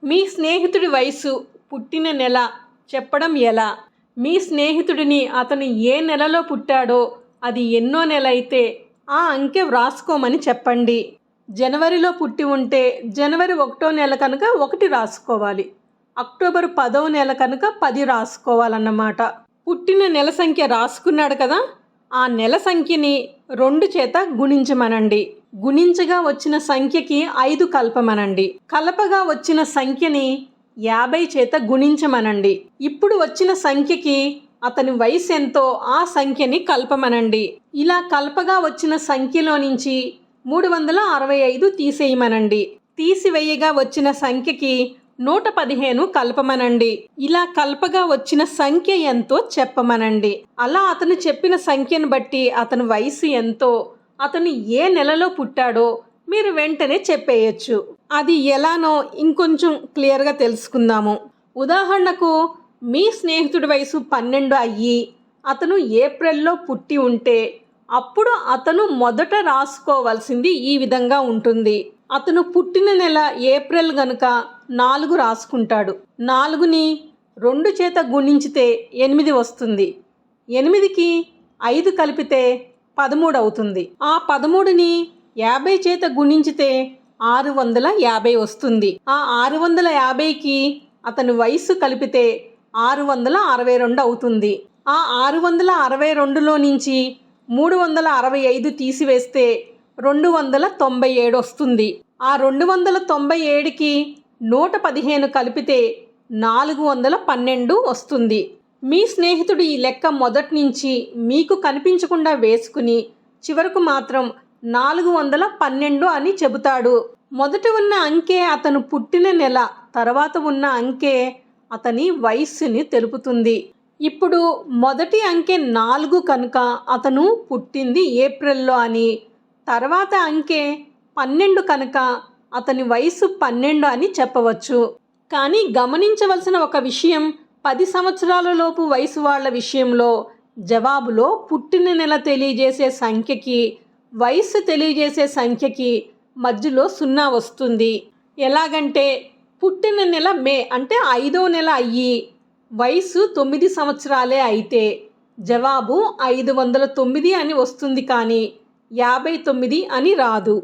మీ స్నేహితుడి వయసు, పుట్టిన నెల చెప్పడం ఎలా? మీ స్నేహితుడిని అతను ఏ నెలలో పుట్టాడో అది ఎన్నో నెల అయితే ఆ అంకె వ్రాసుకోమని చెప్పండి. జనవరిలో పుట్టి ఉంటే జనవరి 1వ నెల కనుక 1 రాసుకోవాలి. అక్టోబర్ 10వ నెల కనుక 10 రాసుకోవాలన్నమాట. పుట్టిన నెల సంఖ్య రాసుకున్నాడు కదా, ఆ నెల సంఖ్యని 2 చేత గుణించమనండి. గుణించగా వచ్చిన సంఖ్యకి 5 కలపమనండి. కలపగా వచ్చిన సంఖ్యని 50 చేత గుణించమనండి. ఇప్పుడు వచ్చిన సంఖ్యకి అతని వయసు ఎంతో ఆ సంఖ్యని కలపమనండి. ఇలా కలపగా వచ్చిన సంఖ్యలో నుంచి 365 తీసేయమనండి. తీసివేయగా వచ్చిన సంఖ్యకి 115 కలపమనండి. ఇలా కలపగా వచ్చిన సంఖ్య ఎంతో చెప్పమనండి. అలా అతను చెప్పిన సంఖ్యను బట్టి అతని వయసు ఎంతో, అతను ఏ నెలలో పుట్టాడో మీరు వెంటనే చెప్పేయచ్చు. అది ఎలానో ఇంకొంచెం క్లియర్గా తెలుసుకుందాము. ఉదాహరణకు మీ స్నేహితుడి వయసు 12 అయ్యి అతను ఏప్రిల్లో పుట్టి ఉంటే అప్పుడు అతను మొదట రాసుకోవాల్సింది ఈ విధంగా ఉంటుంది. అతను పుట్టిన నెల ఏప్రిల్ గనుక 4 రాసుకుంటాడు. 4ని 2 చేత గుణించితే 8 వస్తుంది. 8కి 5 కలిపితే 13 అవుతుంది. ఆ 13ని 50 చేత గుణించితే 650 వస్తుంది. ఆ 650కి అతని వయసు కలిపితే 662 అవుతుంది. ఆ 662లో నుంచి 365 తీసివేస్తే 297 వస్తుంది. ఆ 297కి 115 కలిపితే 412 వస్తుంది. మీ స్నేహితుడు ఈ లెక్క మొదటి నుంచి మీకు కనిపించకుండా వేసుకుని చివరకు మాత్రం 412 అని చెబుతాడు. మొదట ఉన్న అంకె అతను పుట్టిన నెల, తర్వాత ఉన్న అంకె అతని వయస్సుని తెలుపుతుంది. ఇప్పుడు మొదటి అంకె 4 కనుక అతను పుట్టింది ఏప్రిల్లో అని, తర్వాత అంకె 12 కనుక అతని వయసు 12 అని చెప్పవచ్చు. కానీ గమనించవలసిన ఒక విషయం, 10 సంవత్సరాల లోపు వయసు వాళ్ళ విషయంలో జవాబులో పుట్టిన నెల తెలియజేసే సంఖ్యకి వయసు తెలియజేసే సంఖ్యకి మధ్యలో 0 వస్తుంది. ఎలాగంటే పుట్టిన నెల మే అంటే 5వ నెల అయ్యి వయసు 9 సంవత్సరాలే అయితే జవాబు 509 అని వస్తుంది, కానీ 59 అని రాదు.